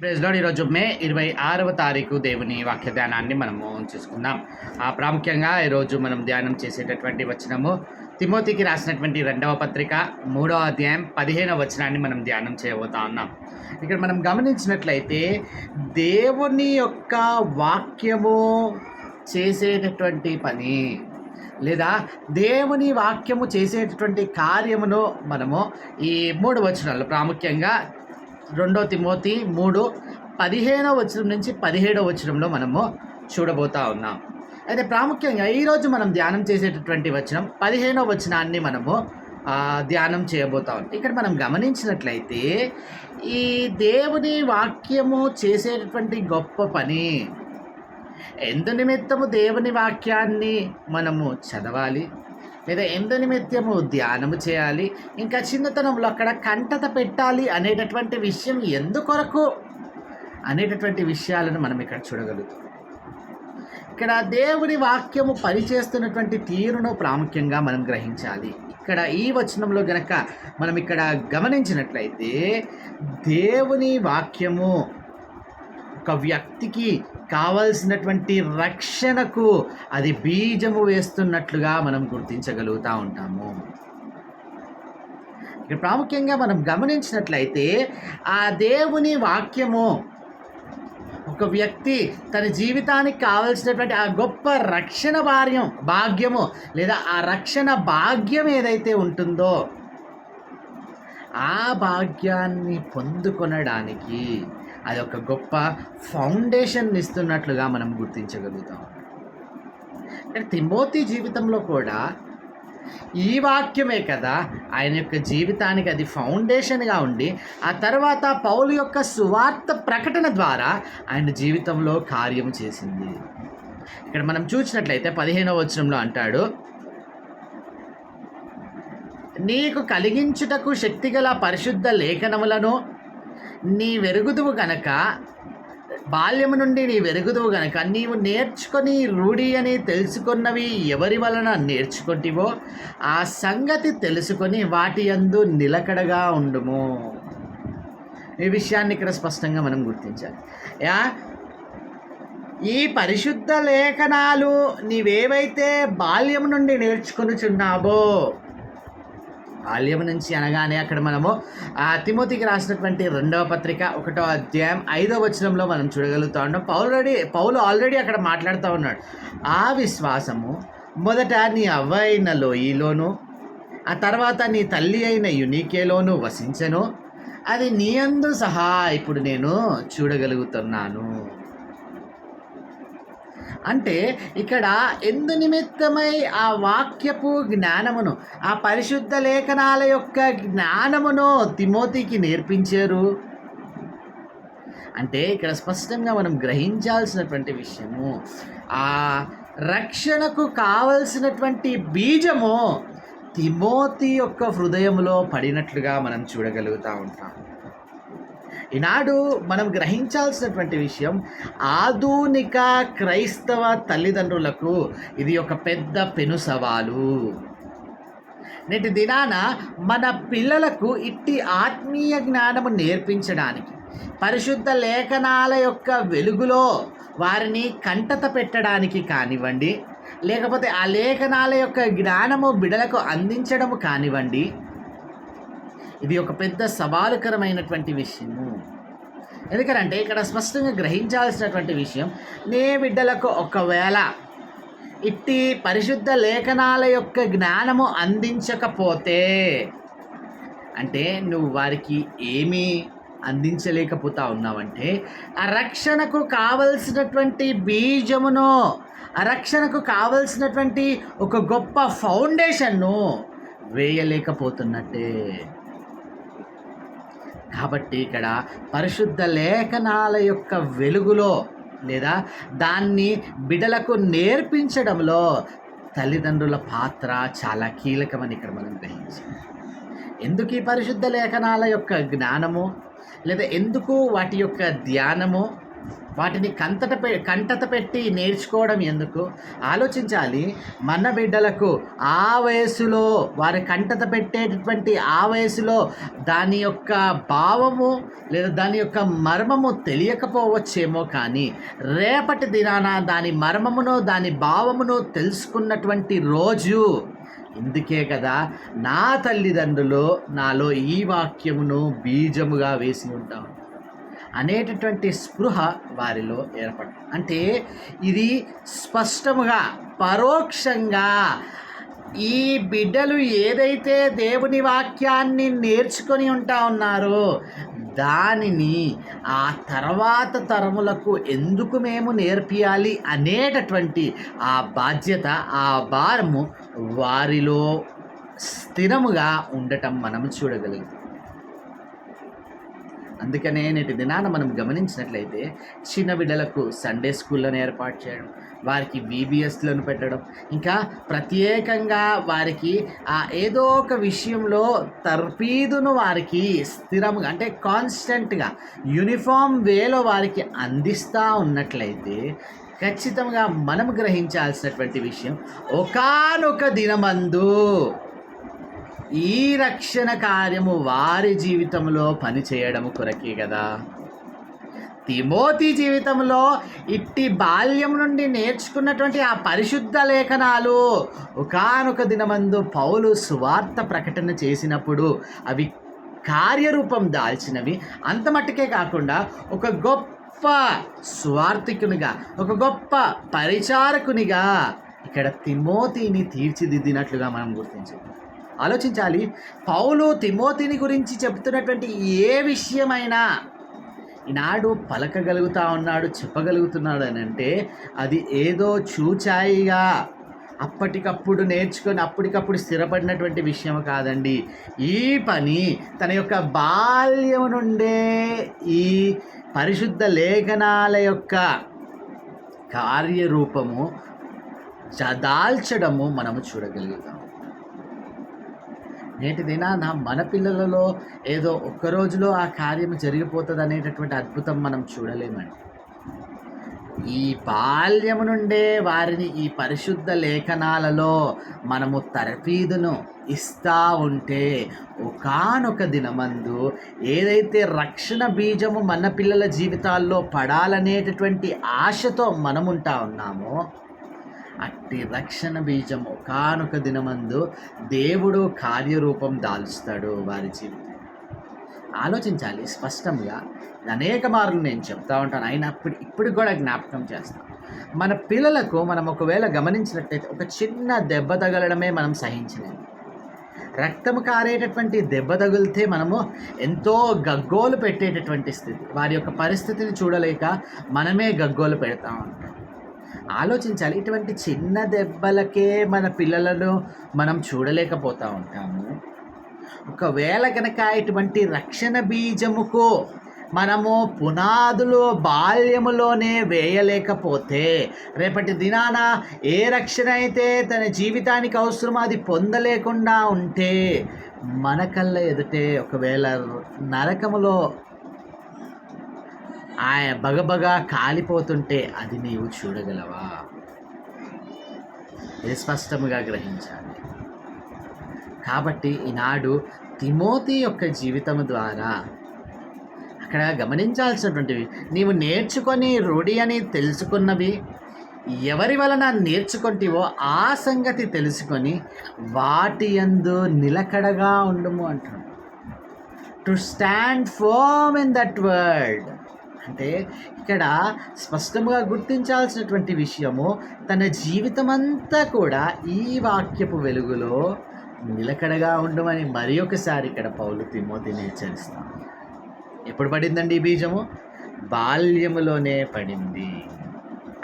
Praise lord. ఈరోజు మే 26వ తారీఖు దేవుని వాక్య ధ్యానాన్ని మనము చూసుకుందాం. ప్రాముఖ్యంగా ఈరోజు మనం ధ్యానం చేసేటటువంటి వచనము తిమోతికి రాసినటువంటి 2వ పత్రిక 3వ అధ్యాయం 15వ వచనాన్ని మనం ధ్యానం చేయబోతా ఉన్నాం. ఇక్కడ మనం గమనించినట్లయితే దేవుని యొక్క వాక్యము చేసేటటువంటి పని లేదా దేవుని వాక్యము చేసేటటువంటి కార్యమును మనము ఈ 3 వచనాలు ప్రాముఖ్యంగా 2 తిమోతి 3:15వ వచనం నుంచి 17వ వచనంలో మనము చూడబోతా ఉన్నాం. అయితే ప్రాముఖ్యంగా ఈరోజు మనం ధ్యానం చేసేటటువంటి వచనం 15వ వచనాన్ని మనము ధ్యానం చేయబోతా ఉన్నాం. ఇక్కడ మనం గమనించినట్లయితే ఈ దేవుని వాక్యము చేసేటటువంటి గొప్ప పని ఎందు నిమిత్తము దేవుని వాక్యాన్ని మనము చదవాలి లేదా ఎందు నిమిత్తము ధ్యానము చేయాలి, ఇంకా చిన్నతనంలో అక్కడ కంటత పెట్టాలి అనేటటువంటి విషయం ఎందుకొరకు అనేటటువంటి విషయాలను మనం ఇక్కడ చూడగలుగుతాం. ఇక్కడ దేవుని వాక్యము పనిచేస్తున్నటువంటి తీరును ప్రాముఖ్యంగా మనం గ్రహించాలి. ఇక్కడ ఈ వచనంలో గనక మనం ఇక్కడ గమనించినట్లయితే దేవుని వాక్యము ఒక వ్యక్తికి కావలసినటువంటి రక్షణకు అది బీజము వేస్తున్నట్లుగా మనం గుర్తించగలుగుతూ ఉంటాము. ఇక్కడ ప్రాముఖ్యంగా మనం గమనించినట్లయితే ఆ దేవుని వాక్యము ఒక వ్యక్తి తన జీవితానికి కావలసినటువంటి ఆ గొప్ప రక్షణ భాగ్యము లేదా ఆ రక్షణ భాగ్యం ఏదైతే ఉంటుందో ఆ భాగ్యాన్ని పొందుకొనడానికి అది ఒక గొప్ప ఫౌండేషన్ ఇస్తున్నట్లుగా మనం గుర్తించగలుగుతాం. తిమోతి జీవితంలో కూడా ఈ వాక్యమే కదా ఆయన యొక్క జీవితానికి అది ఫౌండేషన్గా ఉండి ఆ తర్వాత పౌలు యొక్క సువార్త ప్రకటన ద్వారా ఆయన జీవితంలో కార్యం చేసింది. ఇక్కడ మనం చూసినట్లయితే 15వ వచనంలో అంటాడు, నీకు కలిగించుటకు శక్తిగల పరిశుద్ధ లేఖనములను నీ వెరుగుదువు గనక, బాల్యము నుండి నీ వెరుగుదువు గనక నీవు నేర్చుకొని రూఢి అని తెలుసుకున్నవి ఎవరి వలన నేర్చుకుంటివో ఆ సంగతి తెలుసుకొని వాటి యందు నిలకడగా ఉండుము. ఈ విషయాన్ని ఇక్కడ స్పష్టంగా మనం గుర్తించాలి. ఈ పరిశుద్ధ లేఖనాలు నీవేవైతే బాల్యం నుండి నేర్చుకొనుచున్నావో, బాల్యం నుంచి అనగానే అక్కడ మనము తిమోతికి రాసినటువంటి 2వ పత్రిక 1వ అధ్యాయం 5వ వచనంలో మనం చూడగలుగుతూ ఉన్నాం. పౌలు ఆల్రెడీ అక్కడ మాట్లాడుతూ ఉన్నాడు. ఆ విశ్వాసము మొదట నీ అవ్వ అయిన లోయిలోను ఆ తర్వాత నీ తల్లి అయిన యునీకేలోను వసించెను, అది నీ యందు సహా ఇప్పుడు నేను చూడగలుగుతున్నాను. అంటే ఇక్కడ ఎందు నిమిత్తమై ఆ వాక్యపు జ్ఞానమును ఆ పరిశుద్ధ లేఖనాల యొక్క జ్ఞానమును తిమోతికి నేర్పించారు అంటే ఇక్కడ స్పష్టంగా మనం గ్రహించాల్సినటువంటి విషయము ఆ రక్షణకు కావలసినటువంటి బీజము తిమోతి యొక్క హృదయంలో పడినట్లుగా మనం చూడగలుగుతూ ఉంటాం. ఈనాడు మనం గ్రహించాల్సినటువంటి విషయం, ఆధునిక క్రైస్తవ తల్లిదండ్రులకు ఇది ఒక పెద్ద పెను సవాలు. నేటి దినాన మన పిల్లలకు ఇట్టి ఆత్మీయ జ్ఞానము నేర్పించడానికి పరిశుద్ధ లేఖనాల యొక్క వెలుగులో వారిని కంటత పెట్టడానికి కానివ్వండి, లేకపోతే ఆ లేఖనాల యొక్క జ్ఞానము బిడలకు అందించడము కానివ్వండి, ఇది ఒక పెద్ద సవాలుకరమైనటువంటి విషయము. ఎందుకంటే ఇక్కడ స్పష్టంగా గ్రహించాల్సినటువంటి విషయం, నీ బిడ్డలకు ఒకవేళ ఇట్టి పరిశుద్ధ లేఖనాల యొక్క జ్ఞానము అందించకపోతే అంటే నువ్వు వారికి ఏమీ అందించలేకపోతా ఉన్నావంటే ఆ రక్షణకు కావలసినటువంటి బీజమును, ఆ రక్షణకు కావలసినటువంటి ఒక గొప్ప ఫౌండేషన్ను వేయలేకపోతున్నట్టే. కాబట్టి ఇక్కడ పరిశుద్ధ లేఖనాల యొక్క వెలుగులో లేదా దాన్ని బిడ్డలకు నేర్పించడంలో తల్లిదండ్రుల పాత్ర చాలా కీలకమని ఇక్కడ మనం గ్రహించాలి. ఎందుకు ఈ పరిశుద్ధ లేఖనాల యొక్క జ్ఞానము లేదా ఎందుకు వాటి యొక్క ధ్యానము వాటిని కంటత పెట్టి నేర్చుకోవడం ఎందుకు? ఆలోచించాలి. మన బిడ్డలకు ఆ వయసులో వారి కంటత పెట్టేటటువంటి ఆ వయసులో దాని యొక్క భావము లేదా దాని యొక్క మర్మము తెలియకపోవచ్చేమో, కానీ రేపటి దినాన దాని మర్మమును దాని భావమును తెలుసుకున్నటువంటి రోజు. ఇందుకే కదా నా తల్లిదండ్రులు నాలో ఈ వాక్యమును బీజముగా వేసి ఉంటాం అనేటటువంటి స్పృహ వారిలో ఏర్పడుతుంది. అంటే ఇది స్పష్టముగా పరోక్షంగా ఈ బిడ్డలు ఏదైతే దేవుని వాక్యాన్ని నేర్చుకొని ఉంటా ఉన్నారో దానిని ఆ తర్వాత తరములకు ఎందుకు మేము నేర్పియాలి అనేటటువంటి ఆ బాధ్యత, ఆ భారము వారిలో స్థిరముగా ఉండటం మనం చూడగలుగుతాం. అందుకనే నేటి దినాన మనం గమనించినట్లయితే చిన్న బిడ్డలకు సండే స్కూళ్ళను ఏర్పాటు చేయడం, వారికి VBSలను పెట్టడం, ఇంకా ప్రత్యేకంగా వారికి ఏదో ఒక విషయంలో తర్ఫీదును వారికి స్థిరంగా అంటే కాన్స్టెంట్గా యూనిఫామ్ వేలో వారికి అందిస్తూ ఉన్నట్లయితే ఖచ్చితంగా మనం గ్రహించాల్సినటువంటి విషయం, ఒకానొక దినమందు ఈ రక్షణ కార్యము వారి జీవితంలో పనిచేయడము కొరకే కదా. తిమోతి జీవితంలో ఇట్టి బాల్యం నుండి నేర్చుకున్నటువంటి ఆ పరిశుద్ధ లేఖనాలు ఒకానొక దినమందు పౌలు సువార్త ప్రకటన చేసినప్పుడు అవి కార్యరూపం దాల్చినవి. అంత మట్టుకే కాకుండా ఒక గొప్ప సువార్థికునిగా, ఒక గొప్ప పరిచారకునిగా ఇక్కడ తిమోతిని తీర్చిదిద్దినట్లుగా మనం గుర్తించాలి. ఆలోచించాలి. పౌలు తిమోతిని గురించి చెబుతున్నటువంటి ఏ విషయమైనా ఈనాడు పలకగలుగుతా ఉన్నాడు, చెప్పగలుగుతున్నాడు అని అంటే అది ఏదో చూచాయిగా అప్పటికప్పుడు నేర్చుకొని అప్పటికప్పుడు స్థిరపడినటువంటి విషయం కాదండి. ఈ పని తన యొక్క బాల్యం నుండే ఈ పరిశుద్ధ లేఖనాల యొక్క కార్యరూపము దాల్చడము మనము చూడగలుగుతాం. నేటి దినాన మన పిల్లలలో ఏదో ఒక్క రోజులో ఆ కార్యం జరిగిపోతుంది అనేటటువంటి అద్భుతం మనం చూడలేమండి. ఈ బాల్యము నుండే వారిని ఈ పరిశుద్ధ లేఖనాలలో మనము తర్ఫీదును ఇస్తూ ఉంటే ఒకానొక దినమందు ఏదైతే రక్షణ బీజము మన పిల్లల జీవితాల్లో పడాలనేటటువంటి ఆశతో మనముంటా ఉన్నామో అట్టి రక్షణ బీజం ఒకానొక దినమందు దేవుడు కార్యరూపం దాల్చుతాడు వారి జీవితం. ఆలోచించాలి స్పష్టంగా. అనేక మార్లు నేను చెప్తా ఉంటాను, అయినప్పుడు ఇప్పుడు కూడా జ్ఞాపకం చేస్తాను. మన పిల్లలకు మనం ఒకవేళ గమనించినట్లయితే ఒక చిన్న దెబ్బ తగలడమే మనం సహించలేము. రక్తము కారేటటువంటి దెబ్బ తగిలితే మనము ఎంతో గగ్గోలు పెట్టేటటువంటి స్థితి. వారి యొక్క పరిస్థితిని చూడలేక మనమే గగ్గోలు పెడతా ఉంటాం. ఆలోచించాలి. ఇటువంటి చిన్న దెబ్బలకే మన పిల్లలను మనం చూడలేకపోతూ ఉంటాము. ఒకవేళ కనుక ఇటువంటి రక్షణ బీజముకు మనము పునాదులు బాల్యములోనే వేయలేకపోతే రేపటి దినాన ఏ రక్షణ అయితే తన జీవితానికి అవసరమో అది పొందలేకుండా ఉంటే మన కళ్ళ ఎదుటే ఒకవేళ నరకములో బగబగా కాలిపోతుంటే అది నీవు చూడగలవా? ఇది స్పష్టంగా గ్రహించాలి. కాబట్టి ఈనాడు తిమోతి యొక్క జీవితం ద్వారా అక్కడ గమనించాల్సినటువంటివి, నీవు నేర్చుకొని రూఢి అని తెలుసుకున్నవి ఎవరి వలన నేర్చుకుంటేవో ఆ సంగతి తెలుసుకొని వాటి యందు నిలకడగా ఉండుము అంటాడు. To stand firm in that word అంటే ఇక్కడ స్పష్టంగా గుర్తించాల్సినటువంటి విషయము, తన జీవితం అంతా కూడా ఈ వాక్యపు వెలుగులో నిలకడగా ఉండమని మరి ఒకసారి ఇక్కడ పౌలు తిమోతిని హెచ్చరిస్తాం. ఎప్పుడు పడిందండి ఈ బీజము? బాల్యములోనే పడింది.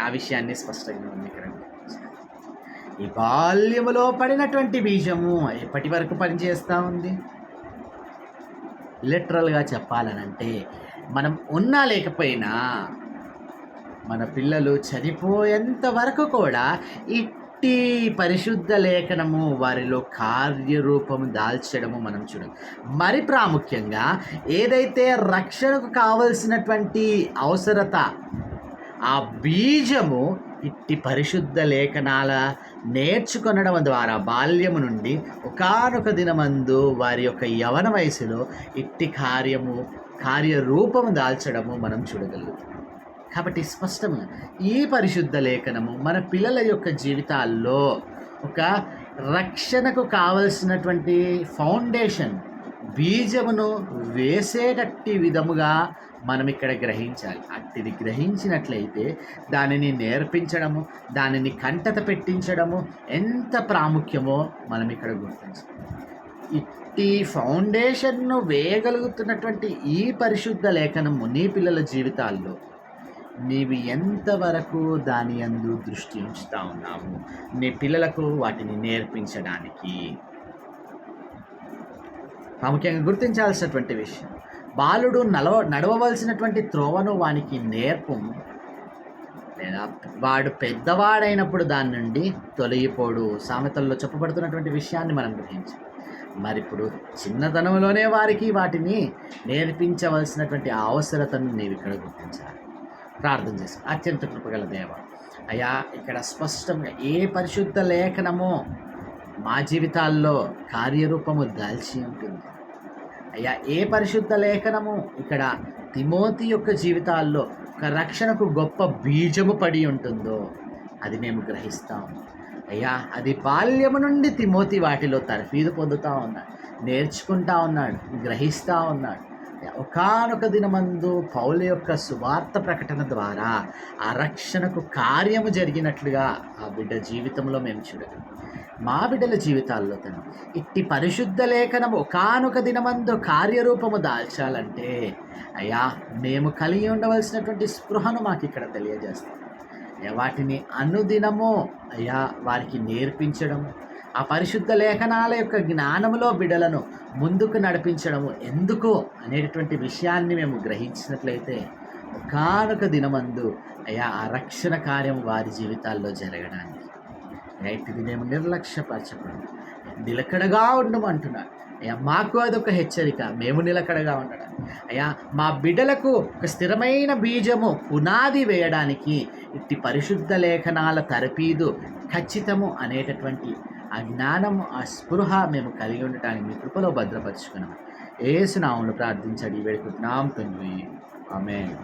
ఆ విషయాన్ని స్పష్టంగా ఉంది ఇక్కడ. ఈ బాల్యములో పడినటువంటి బీజము ఎప్పటి వరకు పనిచేస్తూ ఉంది? లిటరల్గా చెప్పాలనంటే మనం ఉన్నా లేకపోయినా మన పిల్లలు చనిపోయేంత వరకు కూడా ఇట్టి పరిశుద్ధ లేఖనము వారిలో కార్యరూపము దాల్చడము మనం చూడాలి. మరి ప్రాముఖ్యంగా ఏదైతే రక్షణకు కావలసినటువంటి అవసరత, ఆ బీజము ఇట్టి పరిశుద్ధ లేఖనాల నేర్చుకొనడం ద్వారా బాల్యము నుండి ఒకానొక దినమందు వారి యొక్క యవన వయసులో ఇట్టి కార్యరూపము దాల్చడము మనం చూడగలుగుతాం. కాబట్టి స్పష్టంగా ఈ పరిశుద్ధ లేఖనము మన పిల్లల యొక్క జీవితాల్లో ఒక రక్షణకు కావలసినటువంటి ఫౌండేషన్, బీజమును వేసేటట్టి విధముగా మనం ఇక్కడ గ్రహించాలి. అట్టిది గ్రహించినట్లయితే దానిని నేర్పించడము, దానిని కంటత పెట్టించడము ఎంత ప్రాముఖ్యమో మనం ఇక్కడ గుర్తించాలి. ఇట్టి ఫౌండేషన్ను వేయగలుగుతున్నటువంటి ఈ పరిశుద్ధ లేఖనము నీ పిల్లల జీవితాల్లో నీవు ఎంతవరకు దాని యందు దృష్టి ఉంచుతా ఉన్నావు నీ పిల్లలకు వాటిని నేర్పించడానికి? ప్రాముఖ్యంగా గుర్తించాల్సినటువంటి విషయం, బాలుడు నడవవలసినటువంటి త్రోవను వానికి నేర్పు, లేదా వాడు పెద్దవాడైనప్పుడు దాని నుండి తొలగిపోడు. సామెతల్లో చెప్పబడుతున్నటువంటి విషయాన్ని మనం గ్రహించాం. మరి ఇప్పుడు చిన్నతనంలోనే వారికి వాటిని నేర్పించవలసినటువంటి అవసరతను నీవు ఇక్కడ గుర్తించాలి. ప్రార్థన చేస్తాం. అత్యంత కృపగల దేవ, అయ్యా ఇక్కడ స్పష్టంగా ఏ పరిశుద్ధ లేఖనమో మా జీవితాల్లో కార్యరూపము దాల్చి ఉంటుంది. అయ్యా ఏ పరిశుద్ధ లేఖనము ఇక్కడ తిమోతి యొక్క జీవితాల్లో ఒక రక్షణకు గొప్ప బీజము పడి ఉంటుందో అది మేము గ్రహిస్తాం. అయ్యా అది బాల్యము నుండి తిమోతి వాటిలో తర్ఫీదు పొందుతూ ఉన్నాడు, నేర్చుకుంటా ఉన్నాడు, గ్రహిస్తూ ఉన్నాడు. ఒకానొక దినమందు పౌలు యొక్క సువార్త ప్రకటన ద్వారా ఆ రక్షణకు కార్యము జరిగినట్లుగా ఆ బిడ్డ జీవితంలో మేము చూడగలం. మా బిడ్డల జీవితాల్లో తను ఇట్టి పరిశుద్ధ లేఖనము ఒకానొక దినమందు కార్యరూపము దాల్చాలంటే అయ్యా మేము కలిగి ఉండవలసినటువంటి స్పృహను మాకు ఇక్కడ తెలియజేస్తాం. వాటిని అనుదినము అయ్యా వారికి నేర్పించడము, ఆ పరిశుద్ధ లేఖనాల యొక్క జ్ఞానములో బిడ్డలను ముందుకు నడిపించడము ఎందుకు అనేటటువంటి విషయాన్ని మేము గ్రహించినట్లయితే ఒకానొక దినమందు అయ్యా ఆ రక్షణ కార్యం వారి జీవితాల్లో జరగడానికి ఇది మేము నిర్లక్ష్యపరచకూడదు, నిలకడగా ఉండమంటున్నాడు. అయ్యా మాకు అదొక హెచ్చరిక, మేము నిలకడగా ఉండడం. అయ్యా మా బిడ్డలకు ఒక స్థిరమైన బీజము పునాది వేయడానికి ఇట్టి పరిశుద్ధ లేఖనాల తరపీదు ఖచ్చితము అనేటటువంటి ఆ జ్ఞానము, ఆ స్పృహ మేము కలిగి ఉండటానికి మీ కృపలో భద్రపరుచుకున్నాము. యేసు నామములో ప్రార్థించడి వేడుకుంటున్నాం తండ్రి, ఆమేన్.